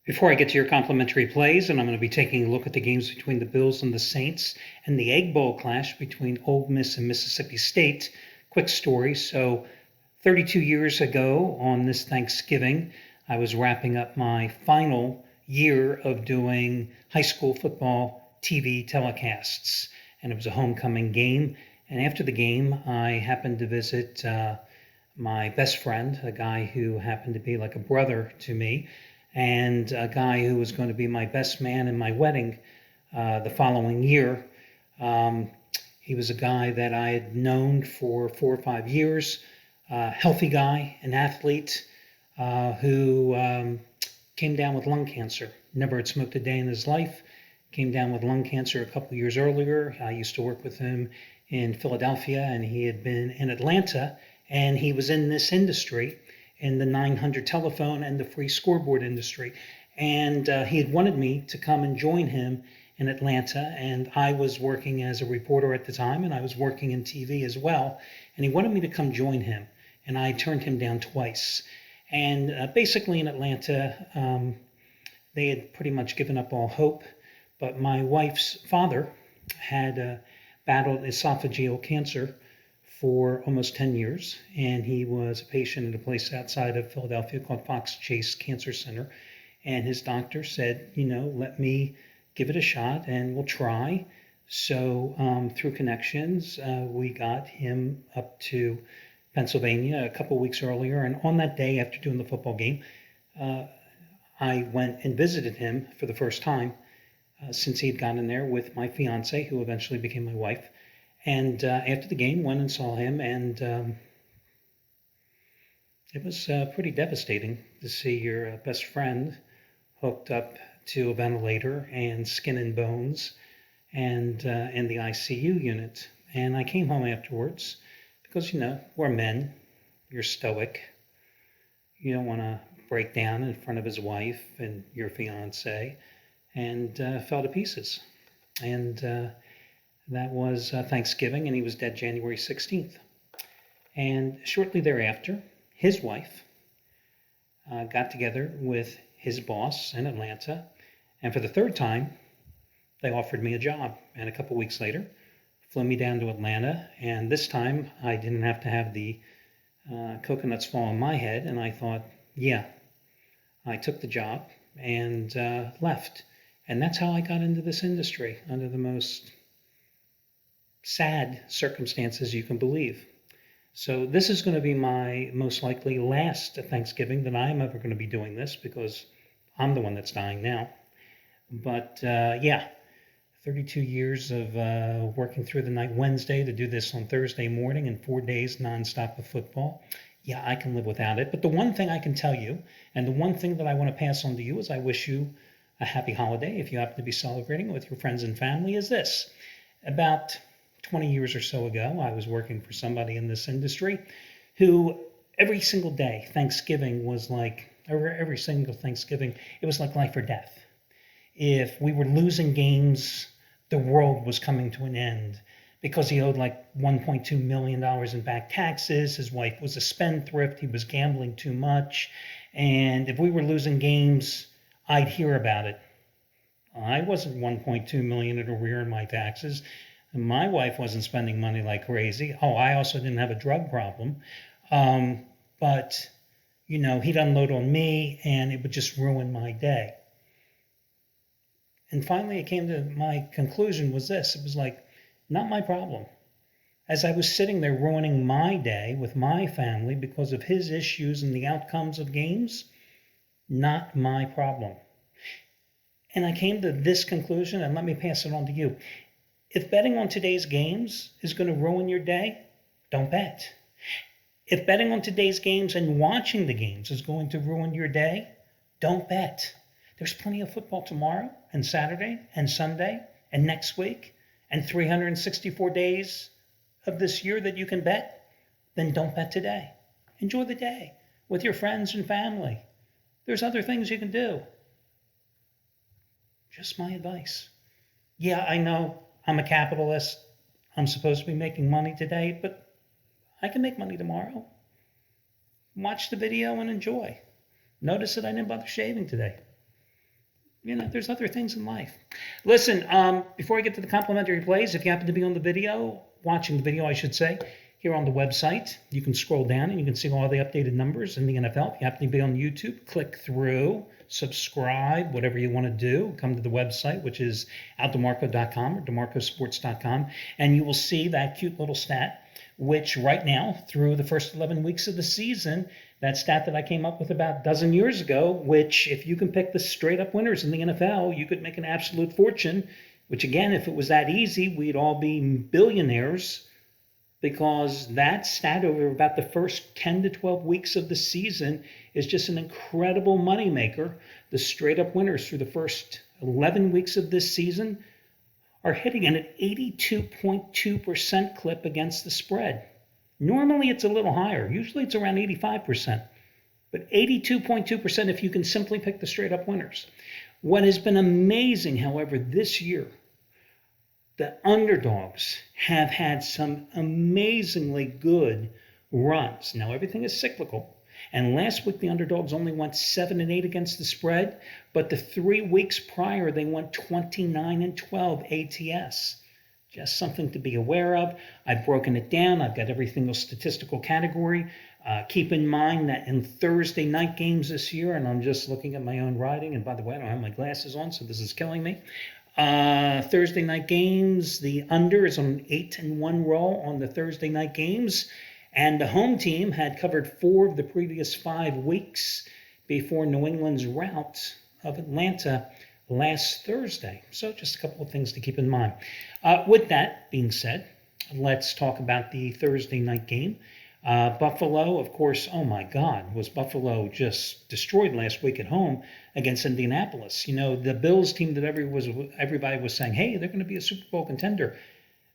Before I get to your complimentary plays, and I'm going to be taking a look at the games between the Bills and the Saints and the Egg Bowl clash between Ole Miss and Mississippi State. Quick story. So 32 years ago on this Thanksgiving, I was wrapping up my final year of doing high school football TV telecasts, and it was a homecoming game. And after the game, I happened to visit my best friend, a guy who happened to be like a brother to me, and a guy who was going to be my best man in my wedding the following year. He was a guy that I had known for 4 or 5 years, healthy guy, an athlete who came down with lung cancer. Never had smoked a day in his life. Came down with lung cancer a couple years earlier. I used to work with him in Philadelphia, and he had been in Atlanta, and he was in this industry, in the 900 telephone and the free scoreboard industry. And he had wanted me to come and join him in Atlanta, and I was working as a reporter at the time, and I was working in TV as well, and he wanted me to come join him, and I turned him down twice. And basically in Atlanta, they had pretty much given up all hope, but my wife's father had battled esophageal cancer for almost 10 years, and he was a patient at a place outside of Philadelphia called Fox Chase Cancer Center, and his doctor said, let me give it a shot and we'll try. So through connections, we got him up to Pennsylvania a couple weeks earlier, and on that day after doing the football game, I went and visited him for the first time since he had gotten there with my fiance, who eventually became my wife. And after the game, went and saw him, and it was pretty devastating to see your best friend hooked up to a ventilator and skin and bones and in the ICU unit. And I came home afterwards because, we're men, you're stoic, you don't want to break down in front of his wife and your fiance, and fell to pieces. And that was Thanksgiving, and he was dead January 16th. And shortly thereafter, his wife got together with his boss in Atlanta, and for the third time, they offered me a job. And a couple weeks later, flew me down to Atlanta, and this time I didn't have to have the coconuts fall on my head, and I thought, yeah, I took the job and left. And that's how I got into this industry, under the most sad circumstances you can believe. So this is going to be my most likely last Thanksgiving that I'm ever going to be doing this, because I'm the one that's dying now. But yeah, 32 years of working through the night Wednesday to do this on Thursday morning, and 4 days nonstop of football. Yeah, I can live without it. But the one thing I can tell you, and the one thing that I want to pass on to you, is I wish you a happy holiday if you happen to be celebrating with your friends and family, is this. About 20 years or so ago, I was working for somebody in this industry who every single day, Thanksgiving was like, or every single Thanksgiving, it was like life or death. If we were losing games, the world was coming to an end, because he owed like $1.2 million in back taxes. His wife was a spendthrift. He was gambling too much. And if we were losing games, I'd hear about it. I wasn't $1.2 million in arrear in my taxes. My wife wasn't spending money like crazy. Oh, I also didn't have a drug problem. But, he'd unload on me, and it would just ruin my day. And finally, it came to my conclusion was this. It was like, not my problem. As I was sitting there ruining my day with my family because of his issues and the outcomes of games, not my problem. And I came to this conclusion, and let me pass it on to you. If betting on today's games is going to ruin your day, don't bet. If betting on today's games and watching the games is going to ruin your day, don't bet. There's plenty of football tomorrow and Saturday and Sunday and next week and 364 days of this year that you can bet. Then don't bet today. Enjoy the day with your friends and family. There's other things you can do. Just my advice. Yeah, I know I'm a capitalist. I'm supposed to be making money today, but I can make money tomorrow. Watch the video and enjoy. Notice that I didn't bother shaving today. There's other things in life. Listen, before I get to the complimentary plays, if you happen to be on the video, watching the video, I should say, here on the website, you can scroll down and you can see all the updated numbers in the NFL. If you happen to be on YouTube, click through, subscribe, whatever you want to do. Come to the website, which is DeMarco.com or DeMarcoSports.com, and you will see that cute little stat, which right now, through the first 11 weeks of the season, that stat that I came up with about a dozen years ago, which if you can pick the straight up winners in the NFL, you could make an absolute fortune, which again, if it was that easy, we'd all be billionaires, because that stat over about the first 10 to 12 weeks of the season is just an incredible moneymaker. The straight up winners through the first 11 weeks of this season are hitting at an 82.2% clip against the spread. Normally it's a little higher. Usually it's around 85%. But 82.2% if you can simply pick the straight up winners. What has been amazing, however, this year, the underdogs have had some amazingly good runs. Now, everything is cyclical. And last week, the underdogs only went 7-8 against the spread. But the 3 weeks prior, they went 29-12 ATS. Just something to be aware of. I've broken it down. I've got every single statistical category. Keep in mind that in Thursday night games this year, and I'm just looking at my own writing, and by the way, I don't have my glasses on, so this is killing me. Thursday night games, the under is on an 8-1 roll on the Thursday night games, and the home team had covered 4 of the previous 5 weeks before New England's rout of Atlanta last Thursday. So just a couple of things to keep in mind. With that being said, let's talk about the Thursday night game. Buffalo, of course, oh my God, was Buffalo just destroyed last week at home against Indianapolis. The Bills team that everybody was saying, hey, they're going to be a Super Bowl contender,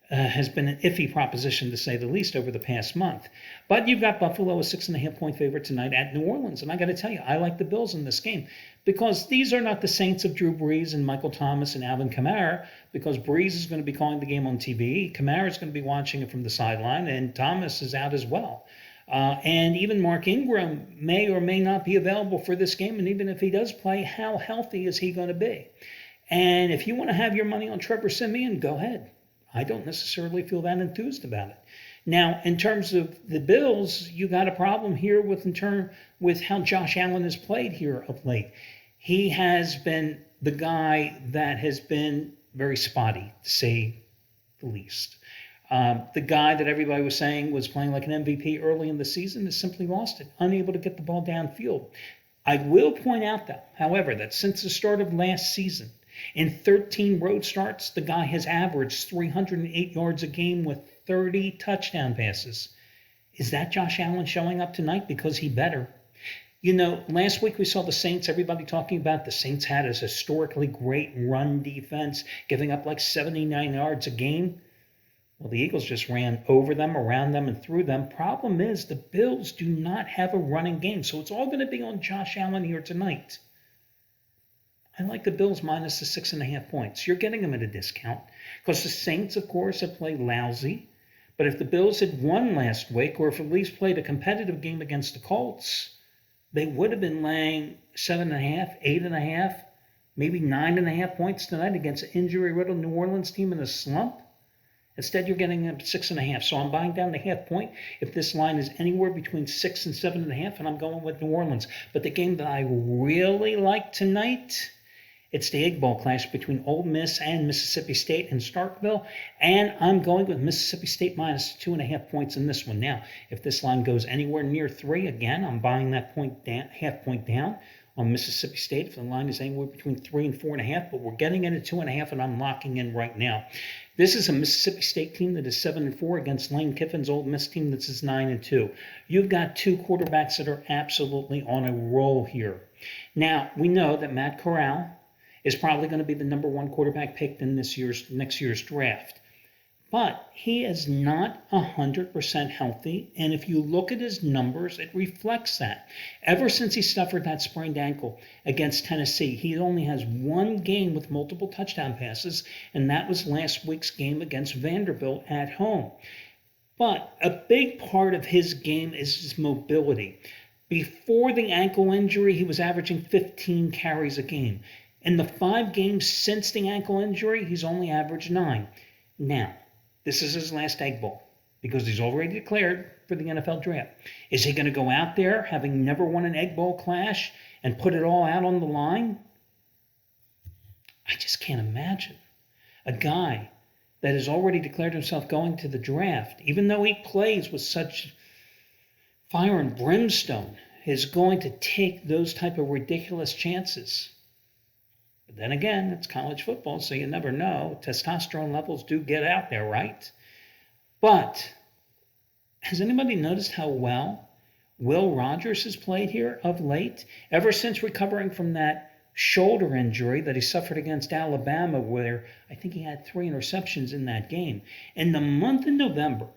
has been an iffy proposition to say the least over the past month. But you've got Buffalo a 6.5-point favorite tonight at New Orleans. And I got to tell you, I like the Bills in this game because these are not the Saints of Drew Brees and Michael Thomas and Alvin Kamara, because Brees is going to be calling the game on TV. Kamara is going to be watching it from the sideline, and Thomas is out as well. And even Mark Ingram may or may not be available for this game. And even if he does play, how healthy is he going to be? And if you want to have your money on Trevor Siemian, go ahead. I don't necessarily feel that enthused about it. Now, in terms of the Bills, you got a problem here with how Josh Allen has played here of late. He has been the guy that has been very spotty, to say the least. The guy that everybody was saying was playing like an MVP early in the season has simply lost it, unable to get the ball downfield. I will point out, though, however, that since the start of last season, in 13 road starts, the guy has averaged 308 yards a game with 30 touchdown passes. Is that Josh Allen showing up tonight? Because he better. Last week we saw the Saints, everybody talking about the Saints had a historically great run defense, giving up like 79 yards a game. Well, the Eagles just ran over them, around them, and through them. Problem is, the Bills do not have a running game, so it's all going to be on Josh Allen here tonight. I like the Bills minus the 6.5 points. You're getting them at a discount because the Saints, of course, have played lousy. But if the Bills had won last week, or if at least played a competitive game against the Colts, they would have been laying 7.5, 8.5, maybe 9.5 points tonight against an injury-riddled New Orleans team in a slump. Instead, you're getting them at 6.5. So I'm buying down the half point if this line is anywhere between 6 and 7.5, and I'm going with New Orleans. But the game that I really like tonight, it's the Egg Bowl clash between Ole Miss and Mississippi State in Starkville, and I'm going with Mississippi State minus 2.5 points in this one. Now, if this line goes anywhere near 3, again, I'm buying that half point down on Mississippi State if the line is anywhere between 3 and 4.5, but we're getting it at 2.5, and I'm locking in right now. This is a Mississippi State team that is 7-4 against Lane Kiffin's Ole Miss team that is 9-2. You've got 2 quarterbacks that are absolutely on a roll here. Now, we know that Matt Corral is probably going to be the number 1 quarterback picked in next year's draft. But he is not 100% healthy, and if you look at his numbers, it reflects that. Ever since he suffered that sprained ankle against Tennessee, he only has 1 game with multiple touchdown passes, and that was last week's game against Vanderbilt at home. But a big part of his game is his mobility. Before the ankle injury, he was averaging 15 carries a game. In the 5 games since the ankle injury, he's only averaged 9. Now, this is his last Egg Bowl because he's already declared for the NFL draft. Is he going to go out there having never won an Egg Bowl clash and put it all out on the line? I just can't imagine. A guy that has already declared himself going to the draft, even though he plays with such fire and brimstone, is going to take those type of ridiculous chances. But then again, it's college football, so you never know. Testosterone levels do get out there, right? But has anybody noticed how well Will Rogers has played here of late? Ever since recovering from that shoulder injury that he suffered against Alabama, where I think he had 3 interceptions in that game. In the month of November,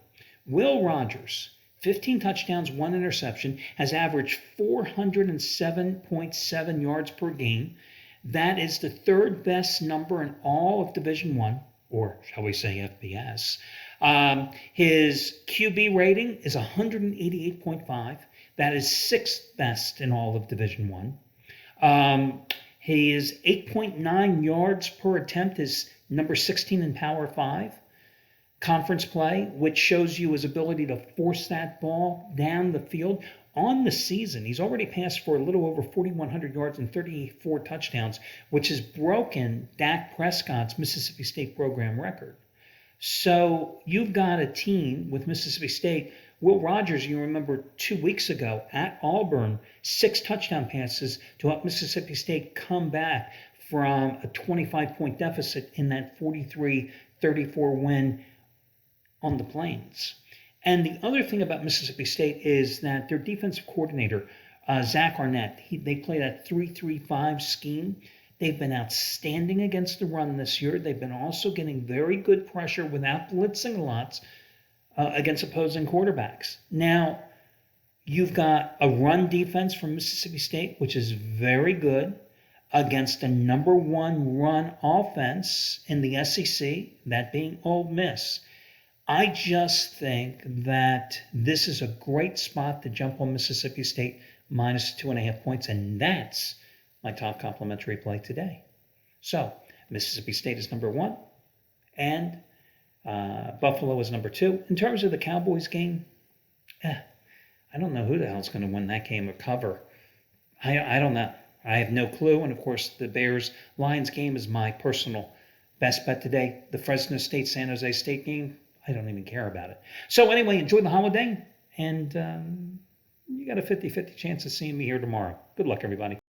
Will Rogers, 15 touchdowns, 1 interception, has averaged 407.7 yards per game. That is the 3rd best number in all of Division I, or shall we say FBS. His QB rating is 188.5. That is 6th best in all of Division I. He is 8.9 yards per attempt, is number 16 in Power 5 conference play, which shows you his ability to force that ball down the field. On the season, he's already passed for a little over 4,100 yards and 34 touchdowns, which has broken Dak Prescott's Mississippi State program record. So you've got a team with Mississippi State. Will Rogers, you remember 2 weeks ago at Auburn, 6 touchdown passes to help Mississippi State come back from a 25-point deficit in that 43-34 win on the Plains. And the other thing about Mississippi State is that their defensive coordinator, Zach Arnett, they play that 3-3-5 scheme. They've been outstanding against the run this year. They've been also getting very good pressure without blitzing lots against opposing quarterbacks. Now, you've got a run defense from Mississippi State, which is very good against the number 1 run offense in the SEC, that being Ole Miss. I just think that this is a great spot to jump on Mississippi State minus 2.5 points, and that's my top complimentary play today. So, Mississippi State is number 1, and Buffalo is number 2. In terms of the Cowboys game, I don't know who the hell's going to win that game or cover. I don't know. I have no clue. And, of course, the Bears-Lions game is my personal best bet today. The Fresno State-San Jose State game, I don't even care about it. So, anyway, enjoy the holiday, and you got a 50-50 chance of seeing me here tomorrow. Good luck, everybody.